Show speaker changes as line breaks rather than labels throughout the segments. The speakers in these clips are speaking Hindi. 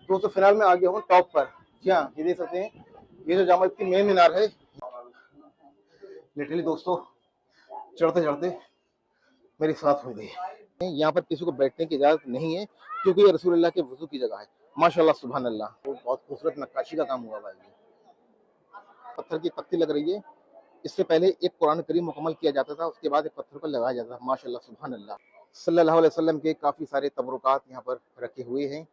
दोस्तों फिलहाल मैं आ गया हूँ टॉप पर। जी हाँ, ये देख सकते हैं, ये जो जामा मस्जिद की मेन मीनार है। लिटरली दोस्तों, चढ़ते चढ़ते मेरी सांस हो गई। यहाँ पर किसी को बैठने की इजाजत नहीं है, क्योंकि ये रसूलुल्लाह के वजू की जगह है। माशाल्लाह सुभान अल्लाह, वो बहुत खूबसूरत नक्काशी का काम हुआ हुआ है। पत्थर की पत्ती लग रही है। इससे पहले एक कुरान करीम मुकम्मल किया जाता था, उसके बाद एक पत्थर पर लगाया जाता था। माशाल्लाह सुभान अल्लाह। सल्लल्लाहु अलैहि वसल्लम के काफी सारे तबरुकात यहाँ पर रखे हुए हैं।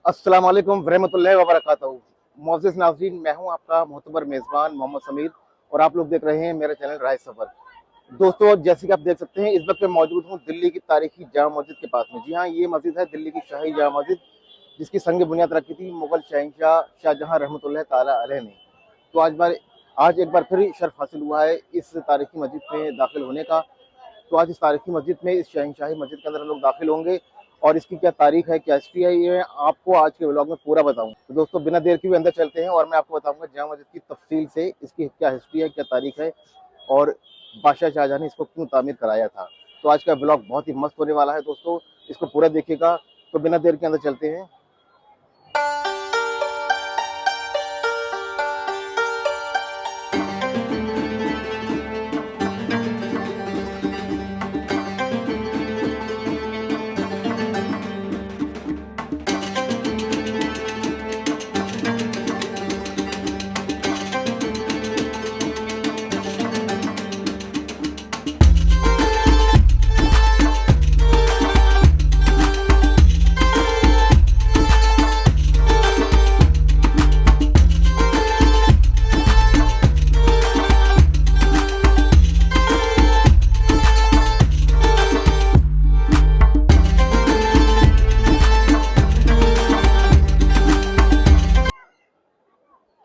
अस्सलाम वालेकुम रहमतुल्लाहि व बरकातहू। मोअज़्ज़िज़ नाज़रीन, मैं हूं आपका मोहतबर मेज़बान मोहम्मद समीर, और आप लोग देख रहे हैं मेरा चैनल राय सफ़र। दोस्तों, जैसे कि आप देख सकते हैं, इस वक्त मैं मौजूद हूं दिल्ली की तारीखी जामा मस्जिद के पास में। जी हाँ, ये मस्जिद है दिल्ली की शाही जामा मस्जिद, जिसकी संग बुनियाद रखी थी मुगल शहंशाह शाहजहां रहमतुल्लाह ताला अलैह ने। तो आज एक बार फिर शर्फ हासिल हुआ है इस तारीखी मस्जिद में दाखिल होने का। तो आज इस तारीखी मस्जिद में, इस शहंशाही मस्जिद के अंदर हम लोग दाखिल होंगे, और इसकी क्या तारीख है, क्या हिस्ट्री है, ये आपको आज के व्लॉग में पूरा बताऊंगा। तो दोस्तों, बिना देर के भी अंदर चलते हैं और मैं आपको बताऊंगा जामा मस्जिद की तफसील से, इसकी क्या हिस्ट्री है, क्या तारीख है, और बादशाह शाहजहां ने इसको क्यों तामीर कराया था। तो आज का ब्लॉग बहुत ही मस्त होने वाला है दोस्तों, इसको पूरा देखिएगा। तो बिना देर के अंदर चलते हैं।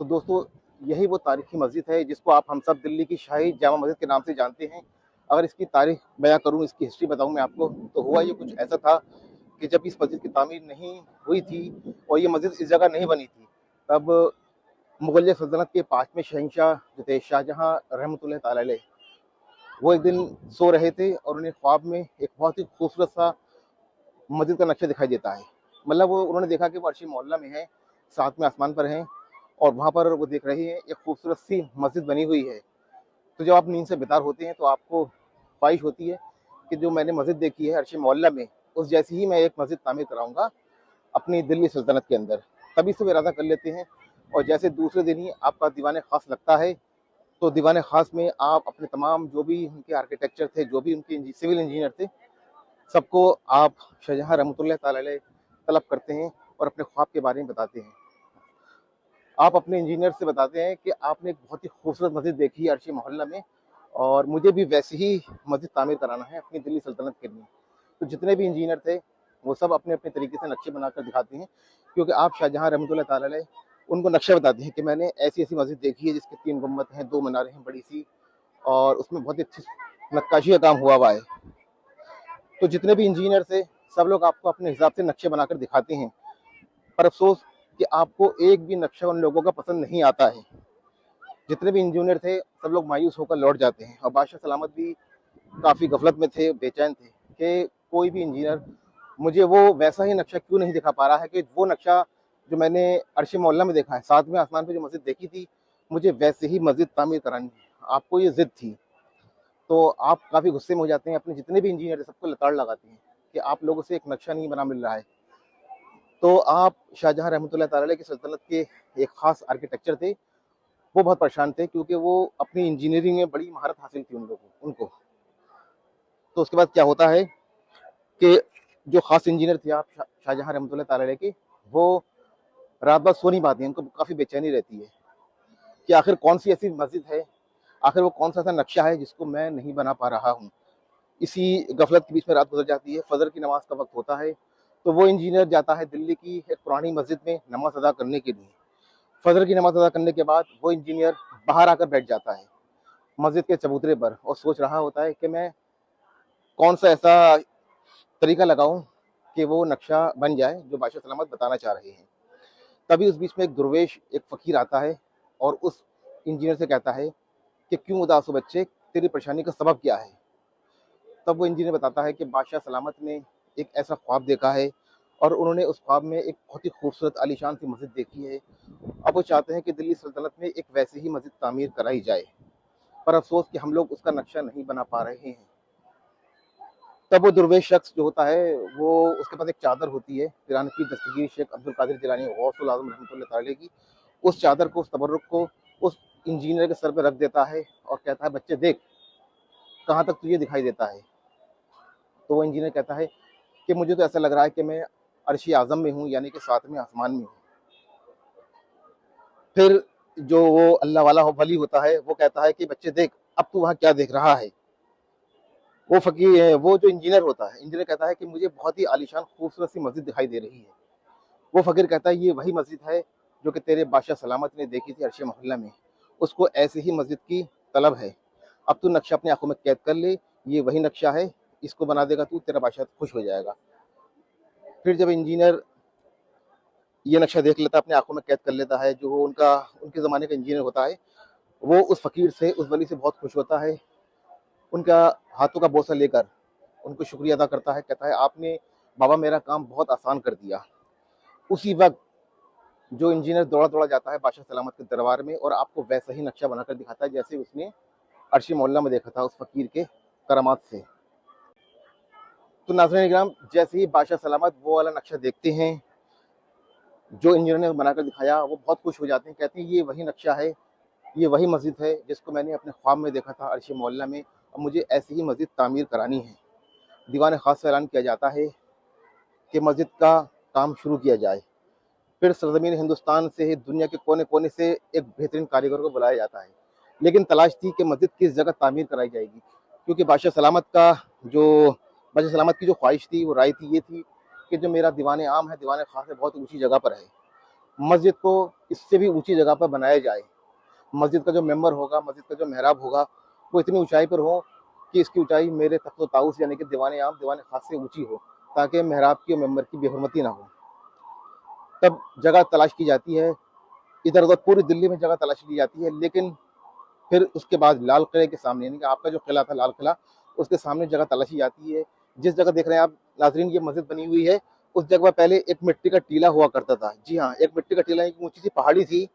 तो दोस्तों, यही वो तारीखी मस्जिद है जिसको हम सब दिल्ली की शाही जामा मस्जिद के नाम से जानते हैं। अगर इसकी तारीख बयां करूं, इसकी हिस्ट्री बताऊं मैं आपको, तो हुआ ये कुछ ऐसा था कि जब इस मस्जिद की तामीर नहीं हुई थी और ये मस्जिद इस जगह नहीं बनी थी, तब मुगल सल्तनत के पांचवें शहंशाह जो थे शाहजहां रहमतुल्लाह ताला अलैह, वो एक दिन सो रहे थे और उन्हें ख्वाब में एक बहुत ही खूबसूरत सा मस्जिद का नक्शा दिखाई देता है। मतलब वो उन्होंने देखा कि वो अर्शी मोहल्ला में है, साथ में आसमान पर हैं, और वहाँ पर वो देख रहे हैं एक खूबसूरत सी मस्जिद बनी हुई है। तो जब आप नींद से बेदार होते हैं तो आपको ख्वाहिश होती है कि जो मैंने मस्जिद देखी है अर्शी मोहल्ला में, उस जैसी ही मैं एक मस्जिद तामीर कराऊंगा अपनी दिल्ली सल्तनत के अंदर। तभी से वो इरादा कर लेते हैं, और जैसे दूसरे दिन ही आपका दीवान खास लगता है, तो दीवान खास में आप अपने तमाम जो भी उनके आर्किटेक्चर थे, जो भी उनके सिविल इंजीनियर थे, सबको आप शाहजहां रहमतुल्लाह ताला अलैह तलब करते हैं और अपने ख्वाब के बारे में बताते हैं। आप अपने इंजीनियर से बताते हैं कि आपने एक बहुत ही खूबसूरत मस्जिद देखी है अर्शी मोहल्ला में, और मुझे भी वैसी ही मस्जिद तामीर कराना है अपनी दिल्ली सल्तनत के लिए। तो जितने भी इंजीनियर थे, वो सब अपने अपने तरीके से नक्शे बनाकर दिखाते हैं, क्योंकि आप शाहजहां रहमतुल्लाह ताला अलैह उनको नक्शा बताते हैं कि मैंने ऐसी ऐसी मस्जिद देखी है जिसके 3 गुम्बद हैं, 2 मीनारें हैं बड़ी सी, और उसमें बहुत ही अच्छी नक्काशी का काम हुआ हुआ है। तो जितने भी इंजीनियर थे, सब लोग आपको अपने हिसाब से नक्शे बनाकर दिखाते हैं, पर अफसोस कि आपको एक भी नक्शा उन लोगों का पसंद नहीं आता है। जितने भी इंजीनियर थे, सब लोग मायूस होकर लौट जाते हैं, और बादशाह सलामत भी काफ़ी गफलत में थे, बेचैन थे कि कोई भी इंजीनियर मुझे वो वैसा ही नक्शा क्यों नहीं दिखा पा रहा है कि वो नक्शा जो मैंने अर्शी मोहल्ला में देखा है, साथ में आसमान पे जो मस्जिद देखी थी, मुझे वैसे ही मस्जिद तामीर करानी है। आपको ये जिद थी। तो आप काफ़ी गुस्से में हो जाते हैं, अपने जितने भी इंजीनियर हैं सबको लताड़ लगाते हैं कि आप लोगों से एक नक्शा नहीं बना मिल रहा है। तो आप शाहजहां रहमतुल्लाह ताला अलैह की सल्तनत के एक खास आर्किटेक्चर थे, वो बहुत परेशान थे, क्योंकि वो अपनी इंजीनियरिंग में बड़ी महारत हासिल थी उनको। तो उसके बाद क्या होता है कि जो खास इंजीनियर थे आप शाहजहां रहमतुल्लाह ताला अलैह के, वो रात भर सो नहीं पाते हैं, उनको काफ़ी बेचैनी रहती है कि आखिर कौन सी ऐसी मस्जिद है, आखिर वो कौन सा ऐसा नक्शा है जिसको मैं नहीं बना पा रहा हूँ। इसी गफलत के बीच में रात गुजर जाती है, फजर की नमाज का वक्त होता है, तो वो इंजीनियर जाता है दिल्ली की एक पुरानी मस्जिद में नमाज अदा करने के लिए। फजर की नमाज अदा करने के बाद वो इंजीनियर बाहर आकर बैठ जाता है मस्जिद के चबूतरे पर, और सोच रहा होता है कि मैं कौन सा ऐसा तरीका लगाऊं कि वो नक्शा बन जाए जो बादशाह सलामत बताना चाह रहे हैं। तभी उस बीच में एक दुर्वेश, एक फ़कीर आता है, और उस इंजीनियर से कहता है कि क्यों उदास हो बच्चे, तेरी परेशानी का सबब क्या है। तब वो इंजीनियर बताता है कि बादशाह सलामत ने एक ऐसा ख्वाब देखा है और उन्होंने उस ख्वाब में एक बहुत ही खूबसूरत आलीशान सी मस्जिद देखी है। अब वो चाहते हैं कि दिल्ली सल्तनत में एक वैसी ही मस्जिद तामीर कराई जाए, पर अफसोस कि हम लोग उसका नक्शा नहीं बना पा रहे हैं। तब वो दुर्वेश शख्स जो होता है, वो उसके पास एक चादर होती है ईरान की दस्तगीर शेख अब्दुल कादिर जिलानी गौसुल आजम रहमतुल्लाह अलैह की। उस चादर को, उस तबर्रुक को उस इंजीनियर के सर पे रख देता है और कहता है बच्चे देख कहाँ तक तुझे दिखाई देता है। तो वो इंजीनियर कहता है कि मुझे तो ऐसा लग रहा है कि मैं अर्श आज़म में हूँ, यानी कि सातवें आसमान में हूँ। फिर जो वो अल्लाह वाला वली होता है वो कहता है कि बच्चे देख अब तू वहाँ क्या देख रहा है। वो फकीर, वो जो इंजीनियर होता है, इंजीनियर कहता है कि मुझे बहुत ही आलीशान खूबसूरत सी मस्जिद दिखाई दे रही है। वो फकीर कहता है ये वही मस्जिद है जो कि तेरे बादशाह सलामत ने देखी थी अर्श मोहल्ला में, उसको ऐसी ही मस्जिद की तलब है। अब तू नक्शा अपनी आंखों में कैद कर ले, ये वही नक्शा है, इसको बना देगा तू, तेरा बादशाह खुश हो जाएगा। फिर जब इंजीनियर ये नक्शा देख लेता है, अपनी आंखों में कैद कर लेता है, जो उनका उनके ज़माने का इंजीनियर होता है, वो उस फ़कीर से, उस वली से बहुत खुश होता है। उनका हाथों का बोसा लेकर उनको शुक्रिया अदा करता है, कहता है आपने बाबा मेरा काम बहुत आसान कर दिया। उसी वक्त जो इंजीनियर दौड़ा दौड़ा जाता है बादशाह सलामत के दरबार में और आपको वैसा ही नक्शा बनाकर दिखाता है जैसे उसने अर्शी मोहल्ला में देखा था उस फ़कीर के करामात से। तो नाज़रीन इकराम, जैसे ही बादशाह सलामत वो वाला नक्शा देखते हैं जो इंजीनियर ने बनाकर दिखाया, वो बहुत खुश हो जाते हैं, कहते हैं ये वही नक्शा है, ये वही मस्जिद है जिसको मैंने अपने ख्वाब में देखा था अर्शी मोहल्ला में, और मुझे ऐसी ही मस्जिद तामीर करानी है। दीवान खास से ऐलान किया जाता है कि मस्जिद का काम शुरू किया जाए। फिर सरजमीन हिंदुस्तान से ही दुनिया के कोने कोने से एक बेहतरीन कारीगर को बुलाया जाता है, लेकिन तलाश थी कि मस्जिद किस जगह तामीर कराई जाएगी, क्योंकि जो बादशाह सलामत की जो ख्वाहिश थी, वो राय थी, ये थी कि जो मेरा दीवान आम है, दीवान खास है, बहुत ऊंची जगह पर है, मस्जिद को इससे भी ऊंची जगह पर बनाया जाए। मस्जिद का जो मेंबर होगा, मस्जिद का जो मेहराब होगा, वो इतनी ऊंचाई पर हो कि इसकी ऊंचाई मेरे तख्त ताउस यानी कि दीवान आम, दीवान खास से ऊंची हो, ताकि मेहराब की और मेंबर की बेहुरमती ना हो। तब जगह तलाश की जाती है, इधर उधर पूरी दिल्ली में जगह तलाश ली जाती है, लेकिन फिर उसके बाद लाल किले के सामने, यानी कि आपका जो किला था लाल किला, उसके सामने जगह तलाशी जाती है। जिस जगह देख रहे हैं आप नाजरीन ये मस्जिद बनी हुई है, उस जगह पर पहले एक मिट्टी का टीला हुआ करता था। जी हाँ, एक मिट्टी का टीला, एक ऊंची सी पहाड़ी थी।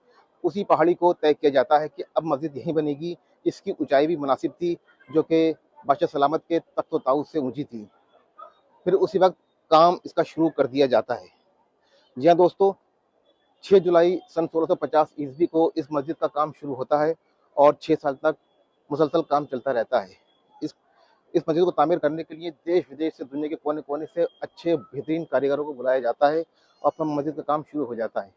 उसी पहाड़ी को तय किया जाता है कि अब मस्जिद यहीं बनेगी। इसकी ऊंचाई भी मुनासिब थी, जो कि बादशाह सलामत के तख्त ताउस से ऊंची थी। फिर उसी वक्त काम इसका शुरू कर दिया जाता है। जी हाँ दोस्तों, 6 जुलाई सन 1650 ईस्वी को इस मस्जिद का काम शुरू होता है और 6 साल तक मुसलसल काम चलता रहता है। इस इस मस्जिद को तामीर करने के लिए देश विदेश से, दुनिया के कोने कोने से अच्छे बेहतरीन कारीगरों को बुलाया जाता है और अपना मस्जिद का काम शुरू हो जाता है।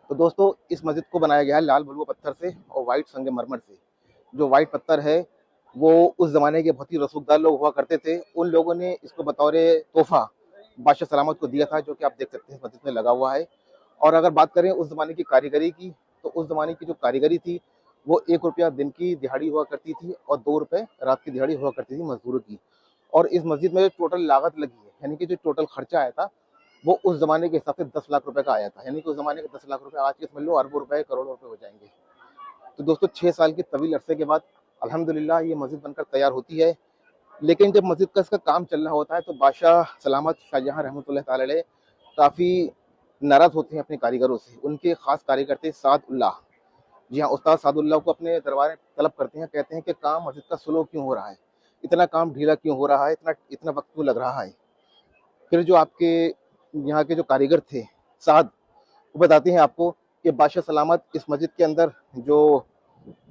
तो दोस्तों, इस मस्जिद को बनाया गया है लाल बलुआ पत्थर से और वाइट संगमरमर से। जो वाइट पत्थर है वो उस ज़माने के बहुत ही रसूखदार लोग हुआ करते थे, उन लोगों ने इसको बतौर तोहफा बादशाह सलामत को दिया था, जो कि आप देख सकते हैं मस्जिद में लगा हुआ है। और अगर बात करें उस ज़माने की कारीगरी की, तो उस ज़माने की जो कारीगरी थी वो 1 रुपया दिन की दिहाड़ी हुआ करती थी और 2 रुपये रात की दिहाड़ी हुआ करती थी मजदूरों की। और इस मस्जिद में जो टोटल लागत लगी है, यानी कि जो टोटल खर्चा आया था, वो उस ज़माने के हिसाब से 10 लाख रुपए का आया था। यानी कि उस ज़माने के 10 लाख रुपए आज के समझ लो अरबों रुपए, करोड़ों रुपए हो जाएंगे। तो दोस्तों, 6 साल के तवील अरसे के बाद अल्हम्दुलिल्लाह ये मस्जिद बनकर तैयार होती है। लेकिन जब मस्जिद का इसका काम चल रहा होता है तो बादशाह सलामत शाहजहां रहमतुल्लाह ताला अलैह काफ़ी नाराज़ होते हैं अपने कारीगरों से। उनके खास कारीगर थे सादउल्लाह। जी हाँ, उस्ताद सादुल्लाह को अपने दरबार में तलब करते हैं, कहते हैं कि काम मस्जिद का स्लो क्यों हो रहा है, इतना काम ढीला क्यों हो रहा है, इतना इतना वक्त क्यों लग रहा है। फिर जो आपके यहाँ के जो कारीगर थे साद, वो बताते हैं आपको कि बादशाह सलामत इस मस्जिद के अंदर जो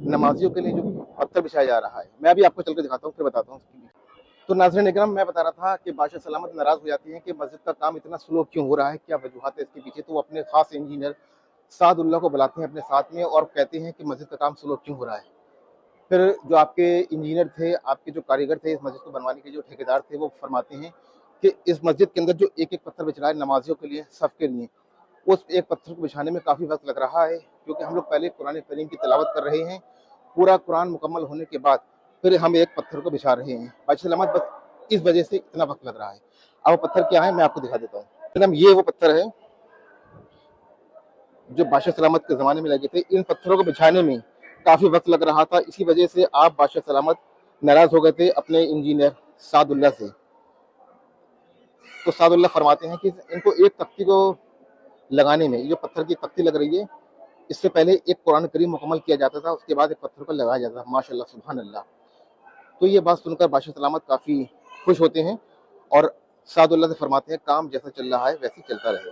नमाजियों के लिए जो पत्थर बिछाया जा रहा है, मैं अभी आपको चल कर दिखाता हूँ, फिर बताता हूँ। तो नाज़रीन इकराम, मैं बता रहा था कि बादशाह सलामत नाराज़ हो जाती हैं कि मस्जिद का काम इतना स्लो क्यों हो रहा है, क्या वजूहत है इसके पीछे। तो वो अपने खास इंजीनियर सादुल्लाह को बुलाते हैं अपने साथ में और कहते हैं कि मस्जिद का काम स्लो क्यों हो रहा है। फिर जो आपके इंजीनियर थे, आपके जो कारीगर थे, इस मस्जिद को बनवाने के जो ठेकेदार थे, वो फरमाते हैं कि इस मस्जिद के अंदर जो एक एक पत्थर बिछ रहा है नमाजियों के लिए, सब के लिए, उस एक पत्थर को बिछाने में काफ़ी वक्त लग रहा है, क्योंकि हम लोग पहले कुरान करीम की तिलावत कर रहे हैं, पूरा कुरान मुकम्मल होने के बाद फिर हम एक पत्थर को बिछा रहे हैं। बादशाह सलामत बस इस वजह से इतना वक्त लग रहा है। अब वो पत्थर क्या है मैं आपको दिखा देता हूँ। एकदम ये वो पत्थर है जो बादशाह सलामत के ज़माने में लगे थे, इन पत्थरों को बिछाने में काफ़ी वक्त लग रहा था। इसी वजह से आप बादशाह सलामत नाराज़ हो गए थे अपने इंजीनियर सादुल्ला से। तो सादुल्ला फरमाते हैं कि इनको एक तख्ती को लगाने में, ये जो पत्थर की तख्ती लग रही है, इससे पहले एक कुरान करीम मुकम्मल किया जाता था, उसके बाद एक पत्थर को लगाया जाता था। माशाल्लाह, सुभान अल्लाह। तो ये बात सुनकर बादशाह सलामत काफ़ी खुश होते हैं और सादुल्ला से फरमाते हैं, काम जैसा चल रहा है वैसे ही चलता रहे।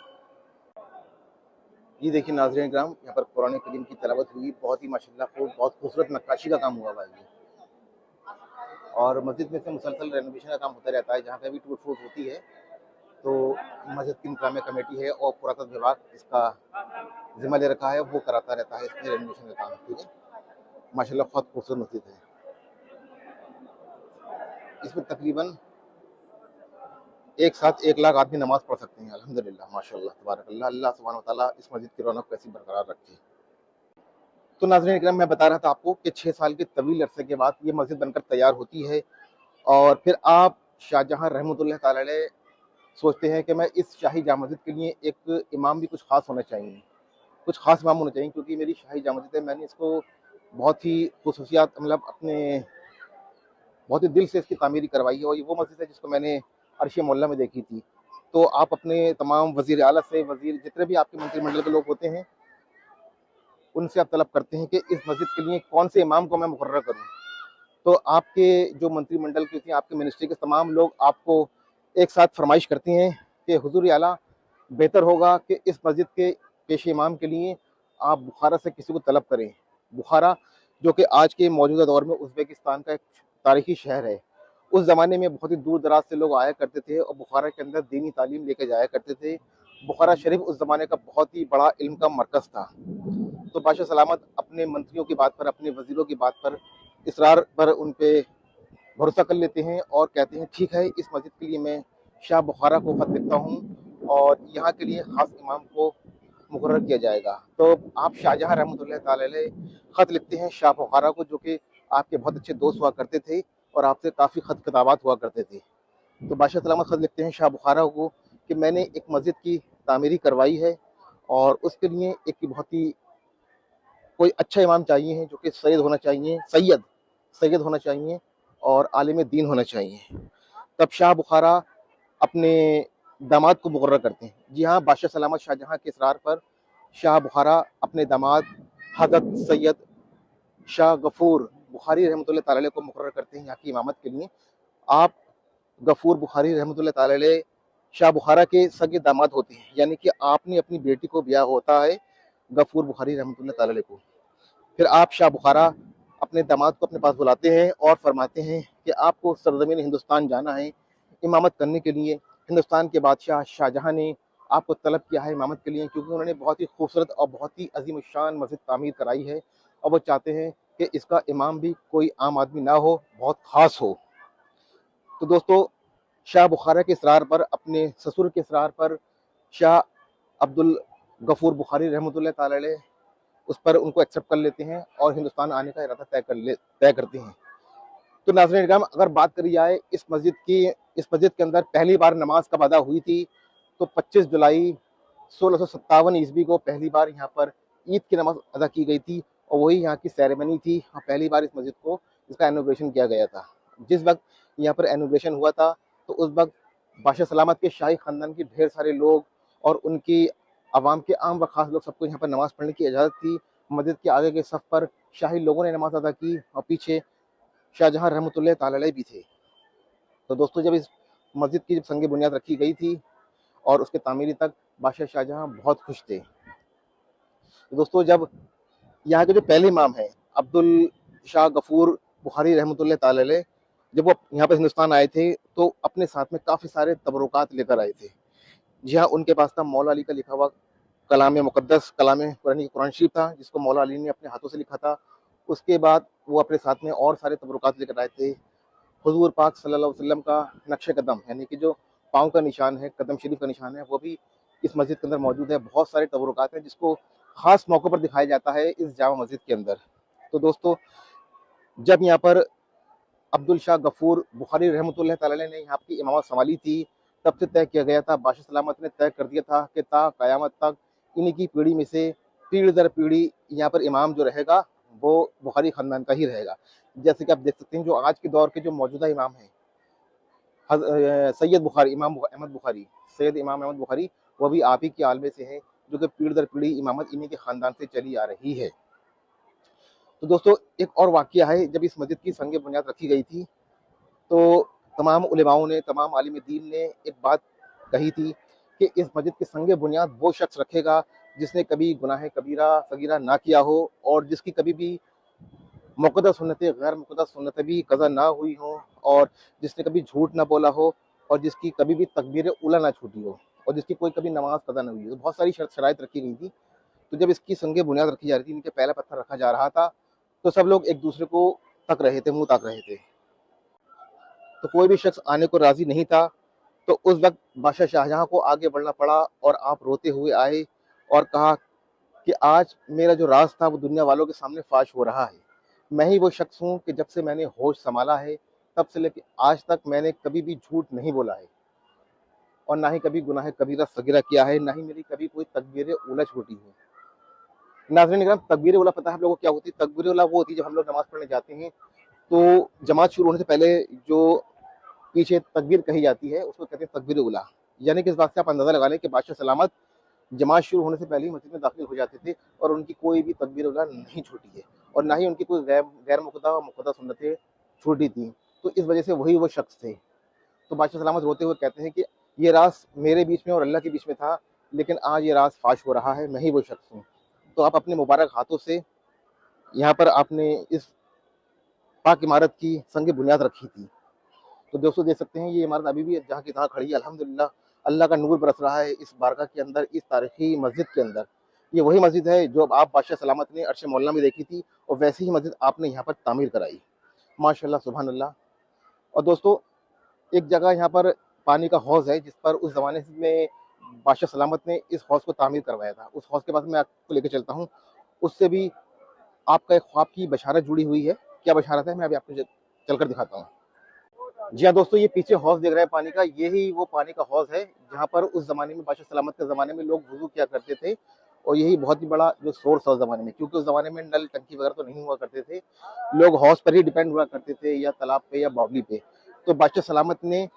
ये देखिए नाज़रीन किराम, यहाँ पर कुरान करीम की तिलावत हुई, बहुत ही माशाल्लाह बहुत खूबसूरत नक्काशी का काम हुआ हुआ है ये। और मस्जिद में से मुसलसल रेनोवेशन का काम होता रहता है, जहाँ पे भी टूट फूट होती है तो मस्जिद की इंतजामिया कमेटी है और पुरातत्व विभाग इसका जिम्मा ले रखा है, वो कराता रहता है इसमें रेनोवेशन का काम। ठीक है, माशाल्लाह बहुत खूबसूरत मस्जिद है। इसमें तकरीबन एक साथ 1 लाख आदमी नमाज पढ़ सकते हैं। अल्हम्दुलिल्लाह, माशाल्लाह, तबारकल्लाह। अल्लाह सुब्हानहू व तआला इस मस्जिद की रौनक को ऐसी बरकरार रखे। तो नाज़रीन इकराम, मैं बता रहा था आपको कि 6 साल के तवील अरसे के बाद ये मस्जिद बनकर तैयार होती है और फिर आप शाहजहाँ रहमतुल्लाह तआला अलैह सोचते हैं कि मैं इस शाही जामा मस्जिद के लिए एक इमाम भी कुछ खास होना चाहिए, कुछ खास इमाम होना चाहिए, क्योंकि मेरी शाही जामा मस्जिद है, मैंने इसको बहुत ही खुसूसियात मतलब अपने बहुत ही दिल से इसकी तामीरी करवाई है और ये वो मस्जिद है जिसको मैंने अर्श मोहल्ला में देखी थी। तो आप अपने तमाम वज़ीर आला से, वज़ीर जितने भी आपके मंत्रिमंडल के लोग होते हैं, उनसे आप तलब करते हैं कि इस मस्जिद के लिए कौन से इमाम को मैं मुकर्रर करूँ। तो आपके जो मंत्रिमंडल के थे, आपके मिनिस्ट्री के तमाम लोग आपको एक साथ फरमाइश करते हैं कि हुज़ूर आला, बेहतर होगा कि इस मस्जिद के पेश इमाम के लिए आप बुखारा से किसी को तलब करें। बुखारा जो कि आज के मौजूदा दौर में उज़्बेकिस्तान का एक तारीखी शहर है। उस ज़माने में बहुत ही दूर दराज से लोग आया करते थे और बुखारा के अंदर दीनी तालीम लेके जाया करते थे। बुखारा शरीफ उस ज़माने का बहुत ही बड़ा इल्म का मरकज़ था। तो बादशाह सलामत अपने मंत्रियों की बात पर, अपने वज़ीरों की बात पर, इसरार पर उन पे भरोसा कर लेते हैं और कहते हैं ठीक है, इस मस्जिद के लिए मैं शाह बुखारा को ख़त लिखता हूँ और यहाँ के लिए ख़ास इमाम को मुकर्रर किया जाएगा। तो आप शाहजहाँ रहमतुल्लाह तआला अलैह ख़त लिखते हैं शाह बुखारा को, जो कि आपके बहुत अच्छे दोस्त हुआ करते थे और आपसे काफ़ी ख़त किताबात हुआ करते थे। तो बादशाह सलामत ख़त लिखते हैं शाह बुखारा को कि मैंने एक मस्जिद की तामीरी करवाई है और उसके लिए एक बहुत ही कोई अच्छा इमाम चाहिए है, जो कि सैयद होना चाहिए और आलिम दीन होना चाहिए। तब शाह बुखारा अपने दामाद को मुकर्रर करते हैं। जी हाँ, बादशाह सलामत शाहजहाँ के इसरार पर शाह बुखारा अपने दामाद हज़रत सैयद शाह गफूर बुखारी रहमतुल्लाह तआला अलैह को मुकर्रर करते हैं यहाँ की इमामत के लिए। आप गफूर बुखारी रहमतुल्लाह तआला अलैह शाह बुखारा के सगे दामाद होते हैं, यानी कि आपने अपनी बेटी को ब्याह होता है गफूर बुखारी रहमतुल्लाह तआला अलैह को। फिर आप शाह बुखारा अपने दामाद को अपने पास बुलाते हैं और फरमाते हैं कि आपको सरजमीन हिंदुस्तान जाना है इमामत करने के लिए। हिंदुस्तान के बादशाह शाहजहाँ ने आपको तलब किया है इमामत के लिए, क्योंकि उन्होंने बहुत ही खूबसूरत और बहुत ही अजीम शान मस्जिद तामीर कराई है और वो चाहते हैं कि इसका इमाम भी कोई आम आदमी ना हो, बहुत ख़ास हो। तो दोस्तों, शाह बुखारा के इसरार पर, अपने ससुर के इसरार पर, शाह अब्दुल गफूर बुखारी रहमतुल्लाह तआला अलैह उस पर उनको एक्सेप्ट कर लेते हैं और हिंदुस्तान आने का इरादा तय करते हैं। तो नाज़रीन इकराम, अगर बात करी जाए इस मस्जिद के अंदर पहली बार नमाज कब अदा हुई थी, तो 25 जुलाई 1657 ईस्वी को पहली बार यहाँ पर ईद की नमाज अदा की गई थी और वही यहाँ की सेरेमनी थी। पहली बार इस मस्जिद को इसका इनॉग्रेशन किया गया था। जिस वक्त यहाँ पर इनॉग्रेशन हुआ था, तो उस वक्त बादशाह सलामत के शाही खानदान के ढेर सारे लोग और उनकी आवाम के आम व खास लोग, सबको यहाँ पर नमाज पढ़ने की इजाज़त थी। मस्जिद के आगे के सफ़ पर शाही लोगों ने नमाज अदा की और पीछे शाहजहाँ रहमतुल्लाह तआला अलैह भी थे। तो दोस्तों, जब इस मस्जिद की संग बुनियाद रखी गई थी और उसके तामीरी तक बादशाह शाहजहाँ बहुत खुश थे। तो दोस्तों, जब यहाँ के जो पहले इमाम हैं अब्दुल शाह गफूर बुखारी रहमतुल्लाह तआला अलैह, जब वो यहाँ पर हिंदुस्तान आए थे तो अपने साथ में काफ़ी सारे तबरुकात लेकर आए थे। जी हाँ, उनके पास था मौला अली का लिखा हुआ कलाम मुक़द्दस, कुरान शरीफ था, जिसको मौला अली ने अपने हाथों से लिखा था। उसके बाद वो अपने साथ में और सारे तबरुकात लेकर आए थे। हुज़ूर पाक सल्लल्लाहु अलैहि वसल्लम का नक्श कदम, यानी कि जो पाँव का निशान है, कदम शरीफ का निशान है, वो भी इस मस्जिद के अंदर मौजूद है। बहुत सारे तबरुकात हैं जिसको ख़ास मौक़ों पर दिखाया जाता है इस जामा मस्जिद के अंदर। तो दोस्तों, जब यहाँ पर अब्दुल शाह गफूर बुखारी रहमतुल्लाह तआला अलैह ने यहाँ की इमामत संभाली थी, तब से तय किया गया था, बादशाह सलामत ने तय कर दिया था कि ता क़यामत तक इन्हीं की पीढ़ी में से पीढ़ी दर पीढ़ी यहाँ पर इमाम जो रहेगा वो बुखारी खानदान का ही रहेगा। जैसे कि आप देख सकते हैं जो आज के दौर के जो मौजूदा इमाम हैं, सैयद बुखारी, इमाम अहमद बुखारी, सैयद इमाम अहमद बुखारी, वो भी आप ही के आलमे से हैं, जो कि पीढ़ी दर पीढ़ी इमामत इन्हीं के खानदान से चली आ रही है। तो दोस्तों एक और वाकया है, जब इस मस्जिद की संग बुनियाद रखी गई थी तो तमाम उलेमाओं ने, तमाम आलिम दीन ने एक बात कही थी कि इस मस्जिद की संग बुनियाद वो शख्स रखेगा जिसने कभी गुनाह कबीरा सगीरा ना किया हो और जिसकी कभी भी मुक़द्दस सुन्नतें गैर मुक़द्दस सुन्नतें भी कज़ा ना हुई हो और जिसने कभी झूठ ना बोला हो और जिसकी कभी भी तकबीर उला ना छूटी हो और जिसकी कोई कभी नमाज कज़ा ना हुई हो। तो बहुत सारी शराइत रखी गई थी। तो जब इसकी संग बुनियाद रखी जा रही थी, इनके पहला पत्थर रखा जा रहा था, तो सब लोग एक दूसरे को तक रहे थे, मुंह ताक रहे थे। तो कोई भी शख्स आने को राजी नहीं था। तो उस वक्त बादशाह शाहजहां को आगे बढ़ना पड़ा और आप रोते हुए आए और कहा कि आज मेरा जो राज था वो दुनिया वालों के सामने फाश हो रहा है। मैं ही वो शख्स हूँ कि जब से मैंने होश संभाला है तब से लेकर आज तक मैंने कभी भी झूठ नहीं बोला है और ना ही कभी गुनाह कबीरा सगीरा किया है, ना ही मेरी कभी कोई तकबीर उला छूटी है। नाज़रीन इकराम, तकबीर उला पता है हम लोगों को क्या होती है? तकबीर उला वो होती है जब हम लोग नमाज पढ़ने जाते हैं तो जमात शुरू होने से पहले जो पीछे तकबीर कही जाती है उसको कहते हैं तकबीर उला। यानी कि इस बात से आप अंदाजा लगा लें कि बादशाह सलामत जमात शुरू होने से पहले ही मस्जिद में दाखिल हो जाते थे और उनकी कोई भी तकबीर उला नहीं छूटी है और ना ही उनकी कोई गैर मुक़द्दा सुन्नतें छूटी थी। तो इस वजह से वही वो शख्स थे। तो बादशाह सलामत रोते हुए कहते हैं कि ये राज मेरे बीच में और अल्लाह के बीच में था, लेकिन आज ये राज फाश हो रहा है, मैं ही वो शख्स हूँ। तो आप अपने मुबारक हाथों से यहाँ पर आपने इस पाक इमारत की संग बुनियाद रखी थी। तो दोस्तों देख सकते हैं ये इमारत अभी भी जहाँ की तहाँ खड़ी है। अल्हम्दुलिल्लाह अल्लाह का नूर बरस रहा है इस बारगाह के अंदर, इस तारीखी मस्जिद के अंदर। ये वही मस्जिद है जो आप बादशाह सलामत ने अर्श मौला में देखी थी और वैसी ही मस्जिद आपने यहाँ पर तामीर कराई। माशाल्लाह सुभान अल्लाह। और दोस्तों एक जगह यहाँ पर पानी का हौज़ है जिस पर उस ज़माने में बादशाह सलामत ने इस हौज़ को तामीर करवाया था। उस हौज़ के पास मैं आपको लेकर चलता हूँ। उससे भी आपका एक ख्वाब की बशारत जुड़ी हुई है। क्या बशारत है मैं अभी आपको चलकर दिखाता हूँ। जी हाँ दोस्तों, ये पीछे हौज़ देख रहे हैं पानी का, यही वो पानी का हौज़ है जहाँ पर उस ज़माने में बादशाह सलामत के ज़माने में लोग वुज़ू किया करते थे और यही बहुत ही बड़ा जो सोर्स था उस ज़माने में, क्योंकि उस ज़माने में नल टंकी वगैरह तो नहीं हुआ करते थे। लोग हौज़ पर ही डिपेंड हुआ करते थे या तालाब पे या बावली पे। तो बादशाह सलामत ने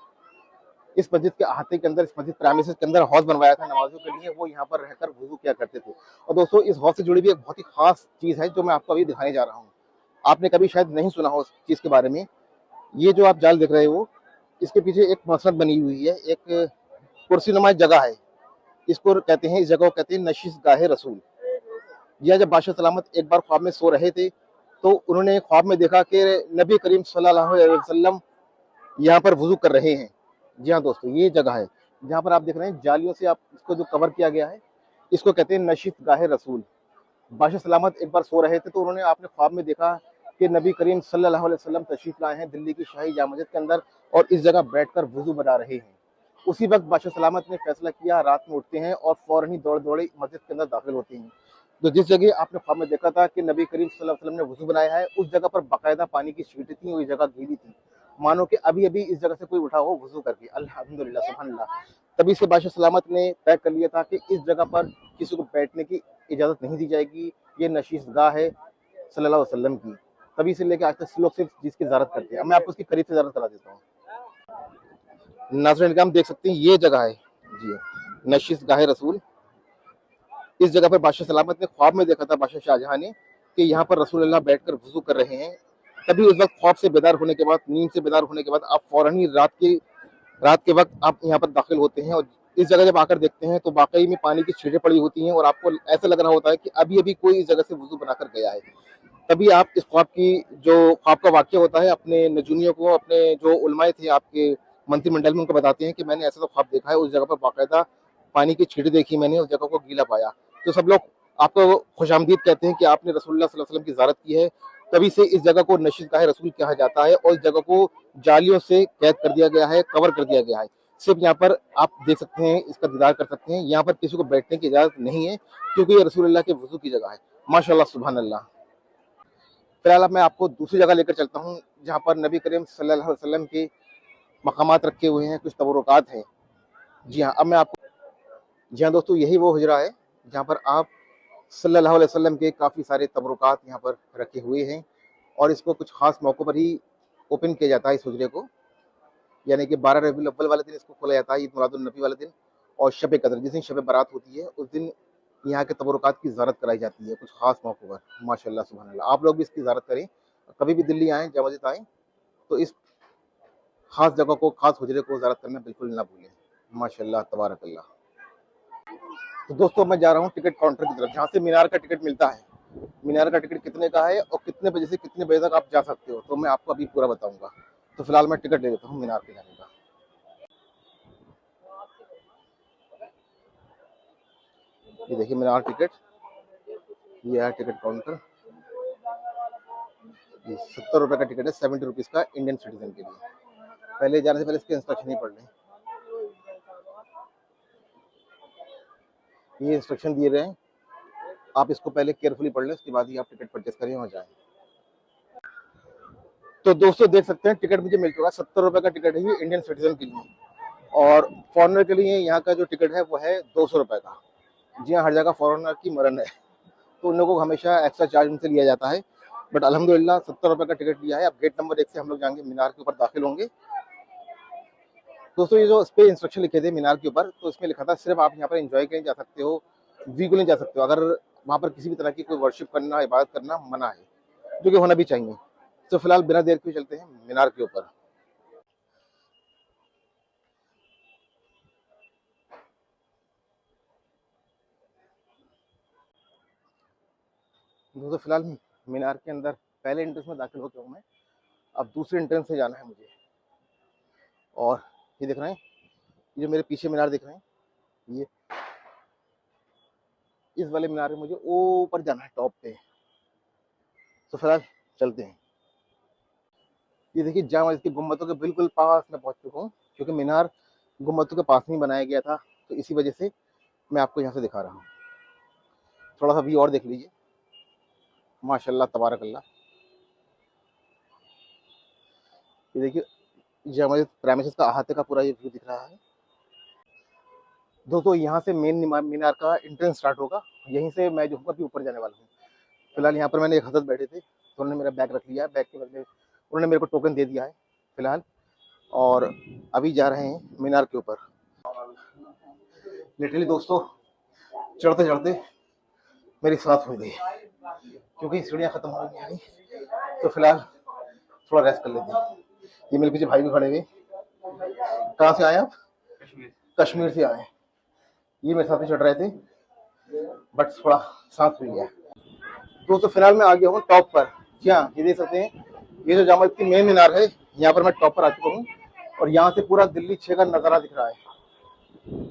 इस मस्जिद के अहाते के अंदर, इस मस्जिद प्रेमिसेस के अंदर हौज़ बनवाया था नमाज़ों के लिए। वो यहाँ पर रहकर वुज़ू किया करते थे। और दोस्तों इस हौज़ से जुड़ी भी एक बहुत ही ख़ास चीज़ है जो मैं आपको अभी दिखाने जा रहा हूँ। आपने कभी शायद नहीं सुना हो उस चीज़ के बारे में। ये जो आप जाल देख रहे हो, इसके पीछे एक मसनद बनी हुई है, एक कुर्सीनुमा जगह है। इसको कहते हैं, इस जगह को कहते हैं नशिस्तगाह रसूल। यह जब बादशाह सलामत एक बार ख्वाब में सो रहे थे तो उन्होंने ख्वाब में देखा कि नबी करीम सल्लल्लाहु अलैहि वसल्लम यहाँ पर वुज़ू कर रहे हैं। जी हाँ दोस्तों, ये जगह है जहाँ पर आप देख रहे हैं जालियों से आप इसको जो कवर किया गया है, इसको कहते हैं नशिस्तगाह रसूल। बादशाह सलामत एक बार सो रहे थे तो उन्होंने आपने ख्वाब में देखा कि नबी करीम सल्लल्लाहु अलैहि वसल्लम तशरीफ लाए हैं दिल्ली की शाही जामा मस्जिद के अंदर और इस जगह बैठकर वुज़ू बना रहे हैं। उसी वक्त बादशाह सलामत ने फैसला किया, रात में उठते हैं और फौरन ही दौड़ दौड़े मस्जिद के अंदर दाखिल होते हैं। तो जिस जगह आपने ख्वाब में देखा था कि नबी करीम सल्लल्लाहु अलैहि वसल्लम ने वुज़ू बनाया है, उस जगह पर बाकायदा पानी की छींटें थी, वो जगह गीली थी, मानो कि अभी अभी इस जगह से कोई उठा हो वुज़ू करके। अल्हम्दुलिल्लाह सुभान अल्लाह। तभी से बादशाह सलामत ने तय कर लिया था कि इस जगह पर किसी को बैठने की इजाज़त नहीं दी जाएगी, ये नशीसगाह है सल्लल्लाहु अलैहि वसल्लम की। तभी से लेकर आज तक लोग सिर्फ जिसकी ज़ियारत करते हैं। अब मैं आपको उसकी करीब से ज़ियारत करा देता हूँ। नाज़रीन हम देख सकते हैं ये जगह है जी, नशीसगाह रसूल। इस जगह पर बादशाह सलामत ने ख्वाब में देखा था बादशाह शाहजहां ने कि यहाँ पर रसूलुल्लाह बैठकर वुज़ू कर रहे हैं। तभी उस वक्त ख्वाब से बेदार होने के बाद, नींद से बेदार होने के बाद आप फौरन ही रात के वक्त आप यहाँ पर दाखिल होते हैं और इस जगह जब आकर देखते हैं तो वाकई में पानी की छींटें पड़ी होती हैं और आपको ऐसा लग रहा होता है कि अभी अभी कोई इस जगह से वुज़ू बनाकर गया है। तभी आप इस ख्वाब की जो ख्वाब का वाक़या होता है अपने नजूनियों को, अपने जो उलमाए थे आपके मंत्रिमंडल में, उनको बताते हैं कि मैंने ऐसा तो ख्वाब देखा है, उस जगह पर बाकायदा पानी की छींटें देखी मैंने, उस जगह को गीला पाया। तो सब लोग आपको खुशामदीद कहते हैं कि आपने रसूलुल्लाह सल्लल्लाहु अलैहि वसल्लम की ज़ियारत की है। तभी से इस जगह को नशीसगाह रसूल कहा जाता है और इस जगह को जालियों से कैद कर दिया गया है, कवर कर दिया गया है। सिर्फ यहाँ पर आप देख सकते हैं, इसका दीदार कर सकते हैं। यहाँ पर किसी को बैठने की इजाज़त नहीं है क्योंकि ये रसूलुल्लाह के वुज़ू की जगह है। माशाअल्लाह सुभान अल्लाह। फिलहाल अब मैं आपको दूसरी जगह लेकर चलता हूँ जहाँ पर नबी करीम सल्लल्लाहु अलैहि वसल्लम के मकामात रखे हुए हैं, कुछ तबरुकात हैं। जी हाँ, अब मैं आपको जी हाँ दोस्तों, यही वो हुजरा है जहाँ पर आप सल्लल्लाहु अलैहि वसल्लम के काफ़ी सारे तबरुकात यहाँ पर रखे हुए हैं और इसको कुछ ख़ास मौक़ों पर ही ओपन किया जाता है इस हुजरे को, यानी कि 12 रबीउल अव्वल वाले दिन इसको खोला जाता है, ईद मिलादुन नबी वाले दिन, और शब कदर जिस दिन शब बारात होती है उस दिन यहाँ के तबरुकात की ज़ियारत कराई जाती है कुछ ख़ास मौक़ों पर। माशाअल्लाह सुभान अल्लाह, आप लोग भी इसकी ज़ियारत करें, कभी भी दिल्ली आएँ, जामा मस्जिद आएँ तो इस ख़ास जगह को, ख़ास हुजरे को ज़ियारत करना बिल्कुल ना भूलें। माशाअल्लाह तबारक अल्लाह। तो दोस्तों मैं जा रहा हूँ टिकट काउंटर की तरफ, जहाँ से मीनार का टिकट मिलता है। मीनार का टिकट कितने का है और कितने बजे से कितने बजे तक आप जा सकते हो, तो मैं आपको अभी पूरा बताऊंगा। तो फिलहाल मैं टिकट ले लेता हूँ मीनार के जाने का। ये देखिए मीनार टिकट, ये है टिकट काउंटर। ये 70 रुपये का टिकट है, 70 रुपीज़ का इंडियन सिटीजन के लिए। पहले जाने से पहले इसके इंस्ट्रक्शन ही पढ़ लें। ये इंस्ट्रक्शन दिए गए हैं, आप इसको पहले केयरफुली पढ़ लें, उसके बाद ही आप टिकट परचेस करें और जाएं। तो दोस्तों देख सकते हैं टिकट मुझे मिल चुका है, 70 रुपये का टिकट है ये इंडियन सिटीजन के लिए, और फॉरनर के लिए यहाँ का जो टिकट है वो है 200 रुपये का। जी हाँ, हर जगह फॉरनर की मरन है, तो उन लोगों को हमेशा एक्स्ट्रा चार्ज उनसे लिया जाता है, बट अल्हम्दुलिल्लाह 70 रुपये का टिकट लिया है। अब गेट नंबर 1 से हम लोग जाएंगे, मीनार के ऊपर दाखिल होंगे। दोस्तों ये जो इस पे इंस्ट्रक्शन लिखे थे मीनार के ऊपर, तो इसमें लिखा था सिर्फ आप यहाँ पर एंजॉय करने जा सकते हो, व्यू को नहीं जा सकते हो। अगर वहाँ पर किसी भी तरह की कोई वर्शिप करना, इबादत करना मना है, जो कि होना भी चाहिए। तो फिलहाल बिना देर के चलते हैं मीनार के ऊपर। दोस्तों फिलहाल मीनार के अंदर पहले एंट्रेंस में दाखिल हो गया हूँ मैं, अब दूसरे एंट्रेंस से जाना है मुझे। और ये देख रहे हैं, ये जो मेरे पीछे मीनार दिख रहे हैं, ये इस वाले मीनार में मुझे ऊपर जाना है, टॉप पे। तो फिलहाल चलते हैं। ये देखिए जामा मस्जिद के गुम्बदों के बिल्कुल पास में पहुंच चुका हूँ, क्योंकि मीनार गुम्बदों के पास में बनाया गया था, तो इसी वजह से मैं आपको यहाँ से दिखा रहा हूँ। थोड़ा सा व्यू और देख लीजिए, माशाल्लाह तबारक अल्लाह। ये देखिए जामा मस्जिद प्रेमिसेस का अहाते का पूरा ये व्यू दिख रहा है। दोस्तों यहाँ से मेन मीनार का एंट्रेंस स्टार्ट होगा, यहीं से मैं जो हूँ अभी ऊपर जाने वाला हूँ। फिलहाल यहाँ पर मैंने एक हजरत बैठे थे, तो उन्होंने मेरा बैग रख लिया है, बैग के बदले उन्होंने मेरे को टोकन दे दिया है फिलहाल, और अभी जा रहे हैं मीनार के ऊपर। लिटरली दोस्तों चढ़ते चढ़ते मेरी सांस हो गई, क्योंकि सीढ़ियाँ खत्म हो गई, तो फिलहाल थोड़ा रेस्ट कर लेते हैं। ये मेरे पीछे भाई भी खड़े हुए। कहाँ से आए आप? कश्मीर से आए। ये मेरे साथ ही चढ़ रहे थे, बट थोड़ा सांस हुई है। दोस्तों फिलहाल मैं आ गया हूँ टॉप पर। जी हाँ, ये देख सकते हैं, ये जो जामा मस्जिद की मेन मीनार है, यहाँ पर मैं टॉप पर आ चुका हूँ, और यहाँ से पूरा दिल्ली 6 का नज़ारा दिख रहा है।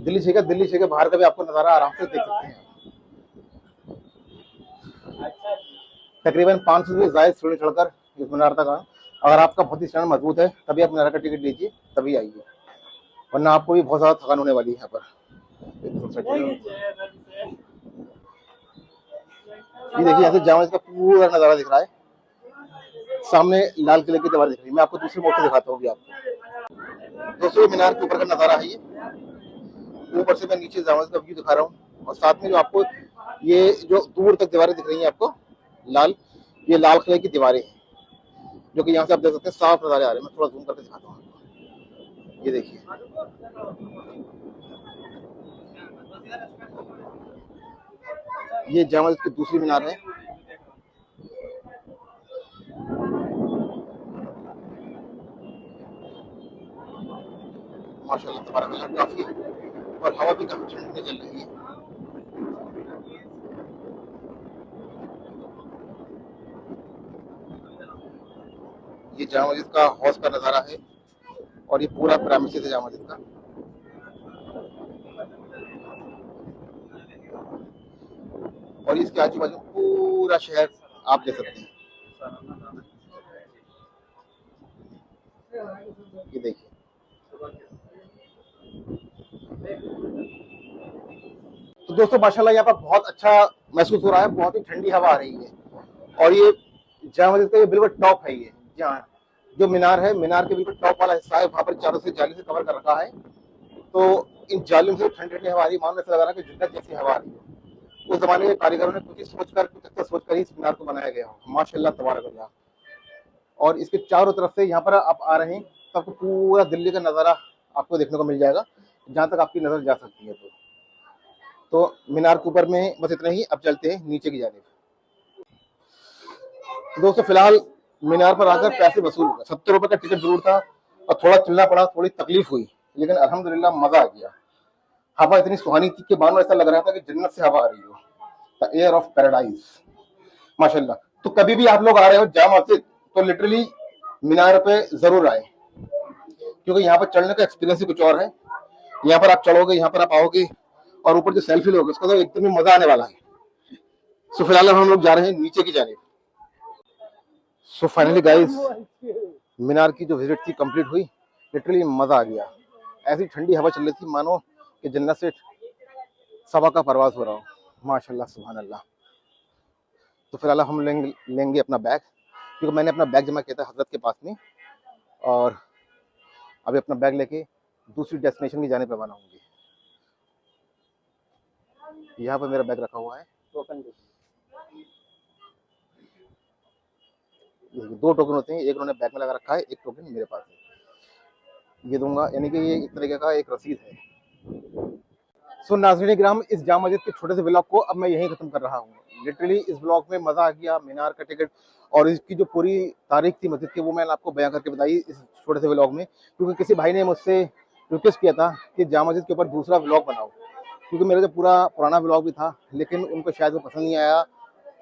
दिल्ली 6 के बाहर का भी आपको नज़ारा आराम से देख सकते हैं। तकरीबन 500 से ज़्यादा सीढ़ी चढ़कर इस मीनार तक आए। अगर आपका बहुत ही स्टैंड मजबूत है तभी आप मीनार का टिकट लीजिए, तभी आइए, वरना आपको भी बहुत ज़्यादा थकान होने वाली है यहाँ पर। ये देखिए यहाँ से जामा मस्जिद का पूरा नज़ारा दिख रहा है, सामने लाल किले की दीवार दिख रही है। मैं आपको दूसरे मोड़ से दिखाता हूँ भी आपको। दोस्तों मीनार के ऊपर का नज़ारा है, ये ऊपर से मैं नीचे जामा मस्जिद का व्यू दिखा रहा हूँ, और साथ में जो आपको ये जो दूर तक दीवारें दिख रही हैं आपको लाल, ये लाल किले की दीवारें हैं, जो कि यहाँ से आप देख सकते हैं साफ नज़ारे आ रहे हैं। मैं थोड़ा जूम करके दिखाता हूँ आपको। ये देखिए ये जामा मस्जिद की दूसरी मीनार है। माशाल्लाह तबारक अल्लाह, काफी और हवा भी काफी ठंडी चल रही है। ये जामा मस्जिद का हौज का नज़ारा है, और ये पूरा प्रेमिसेस है जामा मस्जिद का। और इसके आजू बाजू पूरा शहर आप देख सकते हैं। ये देखिए तो दोस्तों माशाल्लाह यहाँ पर बहुत अच्छा महसूस हो रहा है, बहुत ही ठंडी हवा आ रही है, और ये जामा मस्जिद का ये बिल्कुल टॉप है। ये जहाँ जो मीनार है, मीनार के बिल्कुल टॉप वाला हिस्सा है, वहाँ पर चारों से जाली से कवर कर रखा है, तो इन जालियों से ठंडी ठंडी हवा आ रही है, मानो ऐसा लग रहा है कि जन्नत जैसी हवा आ रही है। उस जमाने के कारीगरों ने कुछ ही सोचकर, कुछ अच्छा सोचकर ही इस मीनार को बनाया गया हो। माशाल्लाह तबारक अल्लाह। और इसके चारों तरफ से यहाँ पर आप आ रहे हैं तो आपको पूरा दिल्ली का नज़ारा आपको देखने को मिल जाएगा, जहाँ तक आपकी नज़र जा सकती है। तो मीनार के ऊपर में बस इतना ही। अब चलते हैं नीचे की जानिब। तो दोस्तों फिलहाल मीनार पर आकर पैसे वसूल हुए। 70 रुपए का टिकट जरूर था और थोड़ा चलना पड़ा, थोड़ी तकलीफ हुई, लेकिन अल्हम्दुलिल्लाह मजा आ गया। हवा इतनी सुहानी थी कि मानो ऐसा लग रहा था कि जन्नत से हवा आ रही हो, द एयर ऑफ पैराडाइज माशाल्लाह। तो कभी भी आप लोग आ रहे हो जामा मस्जिद तो लिटरली मीनार पे जरूर आए, क्योंकि यहाँ पर चढ़ने का एक्सपीरियंस ही कुछ और है। यहाँ पर आप चढ़ोगे, यहाँ पर आप आओगे और ऊपर जो सेल्फी लोगे उसका तो एकदम ही मजा आने वाला है। सो फिलहाल हम लोग जा रहे हैं नीचे की जानिब। सो फाइनली गाइस, मीनार की जो विजिट थी कंप्लीट हुई। लिटरली मजा आ गया। ऐसी ठंडी हवा चल रही थी मानो कि जन्नत से सवा का परवाज हो रहा हो। माशाल्लाह सुभान अल्लाह। तो फिलहाल हम लेंगे अपना बैग, क्योंकि मैंने अपना बैग जमा किया था हजरत के पास में, और अभी अपना बैग लेके दूसरी डेस्टिनेशन की जाने पर रवाना होंगे। यहाँ पर मेरा बैग रखा हुआ है। दो टोकन होते हैं, एक उन्होंने बैग में लगा रखा है, एक टोकन मेरे पास है। ये दूंगा, यानी कि ये एक तरीके का एक रसीद है। सो नाज़रीन किराम, इस जामा मस्जिद के छोटे से ब्लॉग को अब मैं यहीं खत्म कर रहा हूँ। लिटरली इस ब्लॉग में मजा आ गया। मीनार का टिकट और इसकी जो पूरी तारीख थी मस्जिद की वो मैंने आपको बयां करके बताई इस छोटे से ब्लॉग में, क्योंकि किसी भाई ने मुझसे रिक्वेस्ट किया था कि जामा मस्जिद के ऊपर दूसरा ब्लॉग बनाओ, क्योंकि मेरा जो पूरा पुराना ब्लॉग भी था, लेकिन उनको शायद वो पसंद नहीं आया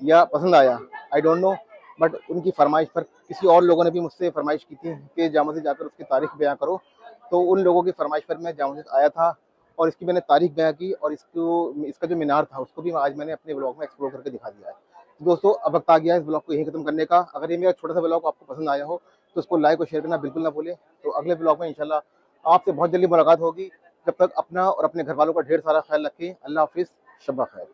या पसंद आया, आई डोंट नो। बट उनकी फरमाइश पर किसी और लोगों ने भी मुझसे फरमाइश की थी कि जामा मस्जिद जाकर उसकी तारीख बयां करो। तो उन लोगों की फरमाइश पर मैं जामा मस्जिद आया था और इसकी मैंने तारीख बयां की, और इसका जो मीनार था उसको भी आज मैंने अपने ब्लॉग में एक्सप्लोर करके दिखा दिया है। तो दोस्तों अब वक्त आ गया है इस ब्लॉग को यहीं खत्म करने का। अगर ये मेरा छोटा सा ब्लॉग आपको पसंद आया हो तो उसको लाइक और शेयर करना बिल्कुल ना भूलें। तो अगले ब्लॉग में इंशाल्लाह आपसे बहुत जल्दी मुलाकात होगी। जब तक अपना और अपने घर वालों का ढेर सारा ख्याल रखें। अल्लाह हाफिज़, शब्बा खैर।